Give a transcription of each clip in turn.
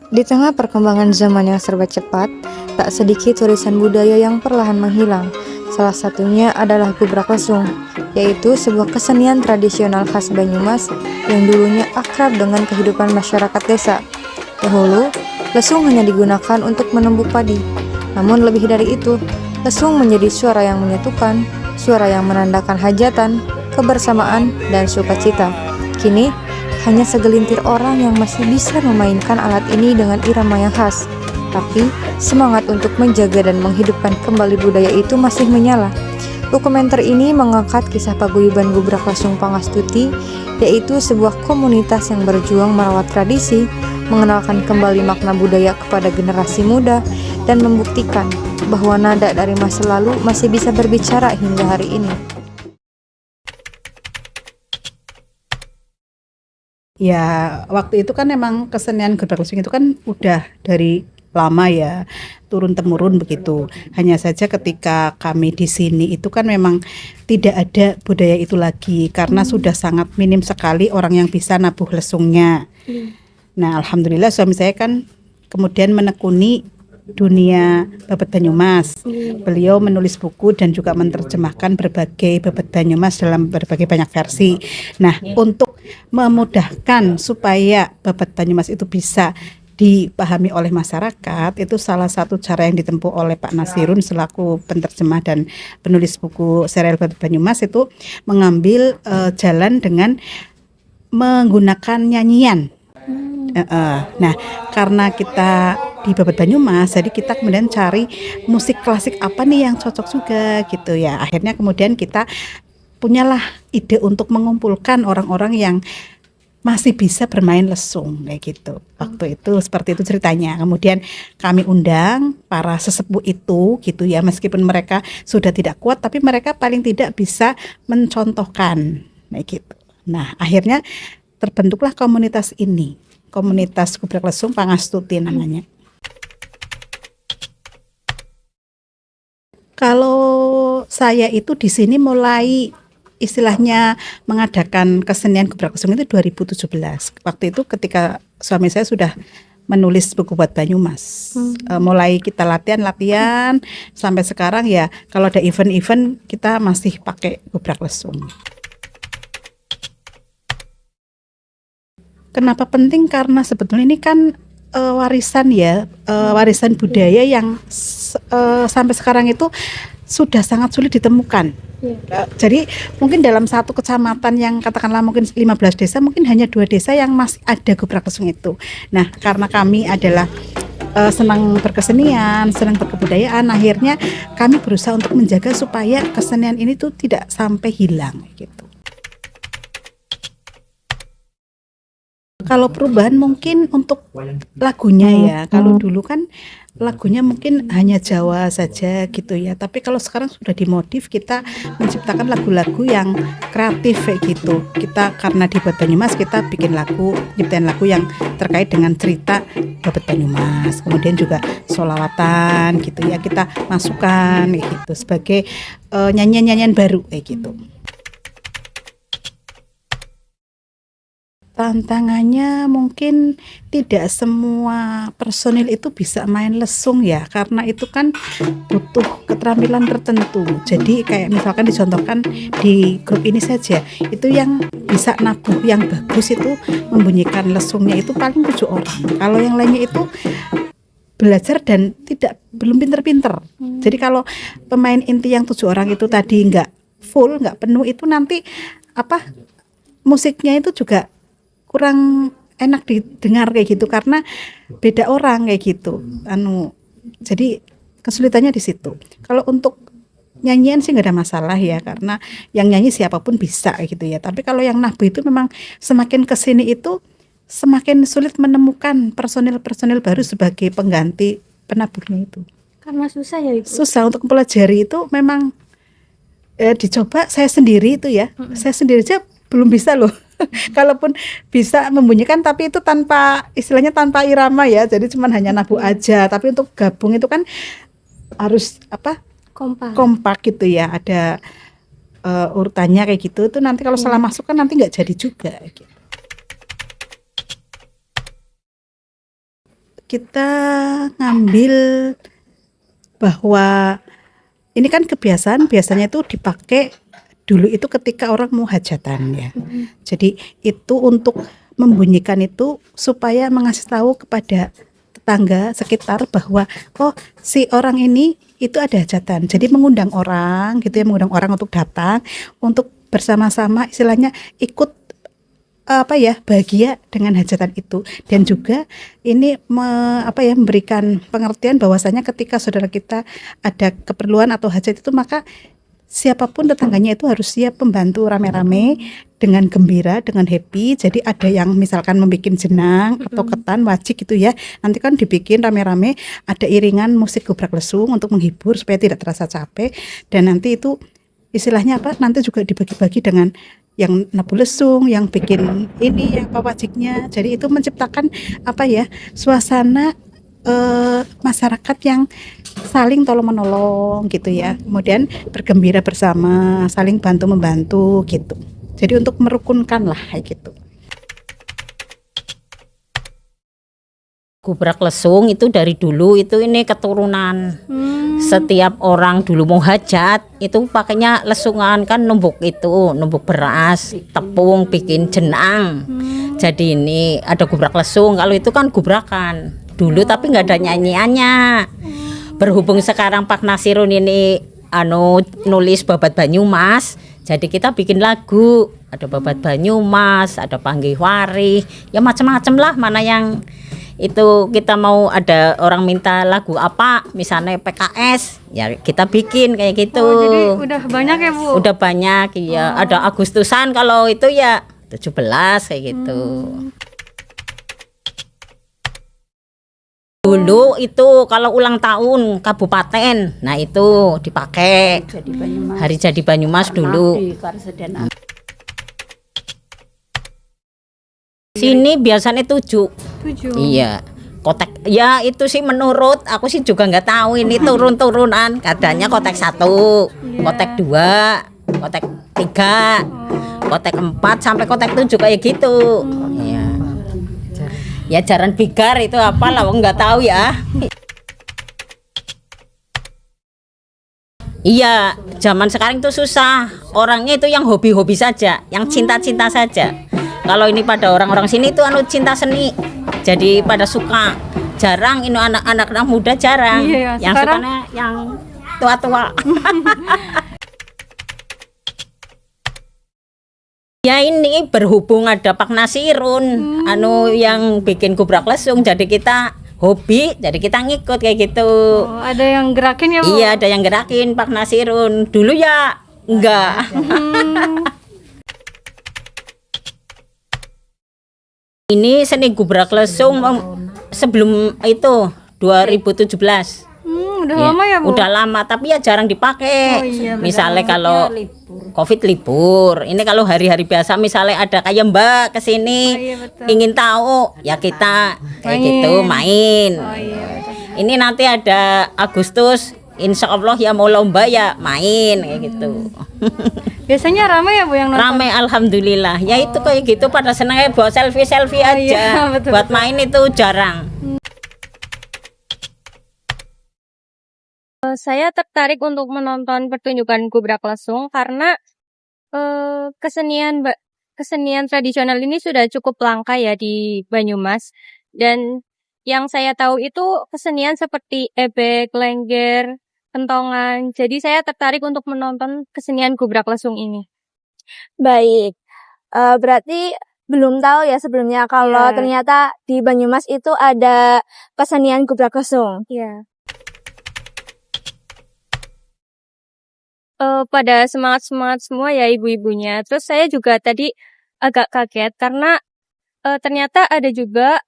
Di tengah perkembangan zaman yang serba cepat, tak sedikit warisan budaya yang perlahan menghilang. Salah satunya adalah gubrak lesung, yaitu sebuah kesenian tradisional khas Banyumas yang dulunya akrab dengan kehidupan masyarakat desa. Dahulu, lesung hanya digunakan untuk menumbuk padi. Namun lebih dari itu, lesung menjadi suara yang menyatukan, suara yang menandakan hajatan, kebersamaan, dan sukacita. Kini, hanya segelintir orang yang masih bisa memainkan alat ini dengan irama yang khas. Tapi, semangat untuk menjaga dan menghidupkan kembali budaya itu masih menyala. Dokumenter ini mengangkat kisah paguyuban Gubrak Lesung Pangastuti, yaitu sebuah komunitas yang berjuang merawat tradisi, mengenalkan kembali makna budaya kepada generasi muda, dan membuktikan bahwa nada dari masa lalu masih bisa berbicara hingga hari ini. Ya, waktu itu kan emang kesenian Gubrak Lesung itu kan udah dari lama ya, turun-temurun begitu. Hanya saja ketika kami di sini itu kan memang tidak ada budaya itu lagi karena sudah sangat minim sekali orang yang bisa nabuh lesungnya. Nah, alhamdulillah suami saya kan kemudian menekuni dunia Babad Banyumas. Beliau menulis buku dan juga menerjemahkan berbagai Babad Banyumas dalam berbagai banyak versi. Nah, untuk memudahkan supaya Babad Banyumas itu bisa dipahami oleh masyarakat, itu salah satu cara yang ditempuh oleh Pak Nasirun selaku penerjemah dan penulis buku serial Babad Banyumas itu mengambil jalan dengan menggunakan nyanyian. Nah, karena kita di Babad Banyumas, jadi kita kemudian cari musik klasik apa nih yang cocok juga gitu ya. Akhirnya kemudian kita punyalah ide untuk mengumpulkan orang-orang yang masih bisa bermain lesung kayak gitu. Waktu itu seperti itu ceritanya. Kemudian kami undang para sesepuh itu gitu ya, meskipun mereka sudah tidak kuat tapi mereka paling tidak bisa mencontohkan kayak gitu. Nah, akhirnya terbentuklah komunitas ini. Komunitas Gubrak Lesung Pangastuti namanya. Kalau saya itu di sini mulai istilahnya mengadakan kesenian Gubrak Lesung itu 2017. Waktu itu ketika suami saya sudah menulis buku buat Banyumas. Mulai kita latihan sampai sekarang ya kalau ada event-event kita masih pakai Gubrak Lesung. Kenapa penting? Karena sebetulnya ini kan warisan ya, warisan budaya yang sampai sekarang itu sudah sangat sulit ditemukan. Jadi mungkin dalam satu kecamatan yang katakanlah mungkin 15 desa, mungkin hanya 2 desa yang masih ada Gubrak Lesung itu. Nah, karena kami adalah senang berkesenian, senang berkebudayaan, akhirnya kami berusaha untuk menjaga supaya kesenian ini tuh tidak sampai hilang gitu. Kalau perubahan mungkin untuk lagunya ya, kalau dulu kan lagunya mungkin hanya Jawa saja gitu ya, tapi kalau sekarang sudah dimodif, kita menciptakan lagu-lagu yang kreatif kayak gitu. Kita karena di Babad Banyumas kita bikin lagu, nyiptain lagu yang terkait dengan cerita Babad Banyumas, kemudian juga sholawatan gitu ya, kita masukkan kayak gitu sebagai nyanyian-nyanyian baru kayak gitu. Tantangannya mungkin tidak semua personil itu bisa main lesung ya, karena itu kan butuh keterampilan tertentu. Jadi kayak misalkan dicontohkan di grup ini saja, itu yang bisa nabuh yang bagus itu membunyikan lesungnya itu paling 7 orang. Kalau yang lainnya itu belajar dan belum pinter-pinter. Jadi kalau pemain inti yang 7 orang itu tadi nggak full, nggak penuh, itu nanti musiknya itu juga kurang enak didengar kayak gitu karena beda orang kayak gitu. Jadi kesulitannya di situ. Kalau untuk nyanyian sih nggak ada masalah ya, karena yang nyanyi siapapun bisa gitu ya. Tapi kalau yang nabuh itu memang semakin kesini itu semakin sulit menemukan personil baru sebagai pengganti penabuhnya itu. Karena susah ya Ibu? Susah untuk mempelajari itu memang dicoba saya sendiri itu ya. Saya sendiri aja belum bisa loh. Kalaupun bisa membunyikan tapi itu istilahnya tanpa irama ya, jadi cuman hanya nabuh aja. Tapi untuk gabung itu kan harus kompak gitu ya, ada urutannya kayak gitu. Itu nanti kalau salah masuk kan nanti nggak jadi juga gitu. Kita ngambil bahwa ini kan kebiasaan biasanya itu dipakai dulu itu ketika orang mau hajatan ya. Jadi itu untuk membunyikan itu supaya mengasih tahu kepada tetangga sekitar bahwa oh si orang ini itu ada hajatan. Jadi mengundang orang gitu ya, mengundang orang untuk datang untuk bersama-sama istilahnya ikut bahagia dengan hajatan itu. Dan juga ini memberikan pengertian bahwasanya ketika saudara kita ada keperluan atau hajat itu, maka siapapun tetangganya itu harus siap membantu rame-rame dengan gembira, dengan happy. Jadi ada yang misalkan membikin jenang atau ketan wajik gitu ya, nanti kan dibikin rame-rame, ada iringan musik gubrak lesung untuk menghibur supaya tidak terasa capek. Dan nanti itu istilahnya nanti juga dibagi-bagi dengan yang nabu lesung, yang bikin ini yang wajiknya. Jadi itu menciptakan suasana masyarakat yang saling tolong menolong gitu ya, kemudian bergembira bersama, saling bantu membantu gitu. Jadi untuk merukunkan lah kayak gitu. Gubrak lesung itu dari dulu itu ini keturunan. Setiap orang dulu mau hajat itu pakainya lesungan, kan numbuk beras, tepung, bikin jenang. Jadi ini ada gubrak lesung. Kalau itu kan gubrakan dulu tapi nggak ada nyanyiannya. Berhubung sekarang Pak Nasirun ini nulis Babat Banyumas, jadi kita bikin lagu. Ada Babat Banyumas, ada Panggihwari, ya macam-macam lah. Mana yang itu kita mau, ada orang minta lagu apa, misalnya PKS, ya kita bikin kayak gitu. Jadi udah banyak ya Bu? Udah banyak ya. Ada Agustusan, kalau itu ya 17 kayak gitu. Dulu itu kalau ulang tahun kabupaten, nah itu dipakai Hari Jadi Banyumas dulu. Sini biasanya 7. Iya, kotek ya itu sih menurut aku sih juga nggak tahu, ini turun-turunan. Kadangnya kotek 1, kotek 2, kotek 3, kotek 4 sampai kotek 7 kayak gitu. Iya. Ya jaran bigar itu apa lah, nggak tahu ya. Iya, zaman sekarang itu susah. Orangnya itu yang hobi-hobi saja, yang cinta-cinta saja. Kalau ini pada orang-orang sini itu cinta seni, jadi pada suka. Jarang ini anak-anak muda jarang. Iya, yang sekarang... sukanya yang tua-tua. Ya ini berhubung ada Pak Nasirun yang bikin gubrak lesung, jadi kita hobi, jadi kita ngikut kayak gitu. Oh, ada yang gerakin ya Bu? Iya, ada yang gerakin Pak Nasirun. Dulu ya enggak. Ini seni gubrak lesung sebelum itu 2017. Udah lama ya Bu? Udah lama, tapi ya jarang dipakai. Oh, iya, misalnya kalau Covid libur, ini kalau hari-hari biasa misalnya ada kayak Mbak kesini, ingin tahu ya kita kayak gitu main. Ini nanti ada Agustus, insya Allah ya mau lomba ya main kayak gitu. Biasanya ramai ya Bu yang nonton? Ramai alhamdulillah. Ya itu kayak gitu, pada senangnya buat selfie aja. Iya, betul, buat main itu jarang. Saya tertarik untuk menonton pertunjukan gubrak lesung karena kesenian tradisional ini sudah cukup langka ya di Banyumas, dan yang saya tahu itu kesenian seperti ebek, lengger, kentongan. Jadi saya tertarik untuk menonton kesenian gubrak lesung ini. Baik, berarti belum tahu ya sebelumnya kalau ternyata di Banyumas itu ada kesenian gubrak lesung. Iya. Pada semangat-semangat semua ya ibu-ibunya. Terus saya juga tadi agak kaget karena ternyata ada juga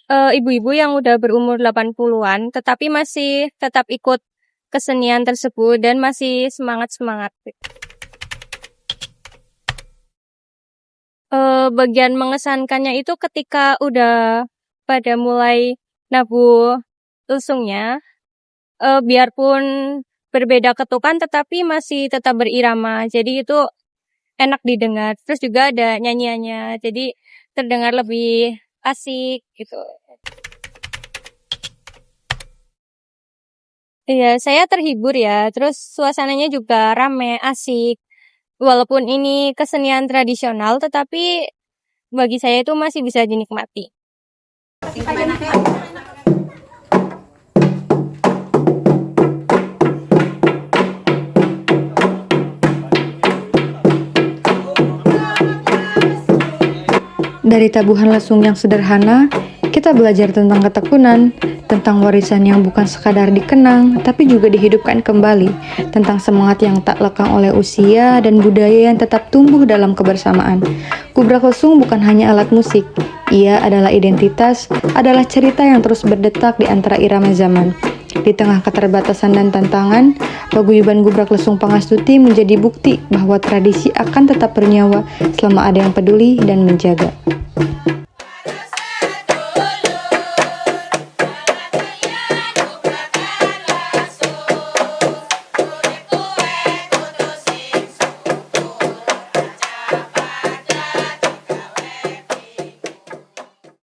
ibu-ibu yang udah berumur 80-an tetapi masih tetap ikut kesenian tersebut dan masih semangat-semangat. Bagian mengesankannya itu ketika udah pada mulai nabuh lusungnya, biarpun berbeda ketukan tetapi masih tetap berirama. Jadi itu enak didengar. Terus juga ada nyanyiannya. Jadi terdengar lebih asik gitu. Iya, saya terhibur ya. Terus suasananya juga rame, asik. Walaupun ini kesenian tradisional, tetapi bagi saya itu masih bisa dinikmati. Dari tabuhan lesung yang sederhana, kita belajar tentang ketekunan, tentang warisan yang bukan sekadar dikenang, tapi juga dihidupkan kembali, tentang semangat yang tak lekang oleh usia dan budaya yang tetap tumbuh dalam kebersamaan. Gubrak lesung bukan hanya alat musik, ia adalah identitas, adalah cerita yang terus berdetak di antara irama zaman. Di tengah keterbatasan dan tantangan, paguyuban Gubrak Lesung Pangastuti menjadi bukti bahwa tradisi akan tetap bernyawa selama ada yang peduli dan menjaga.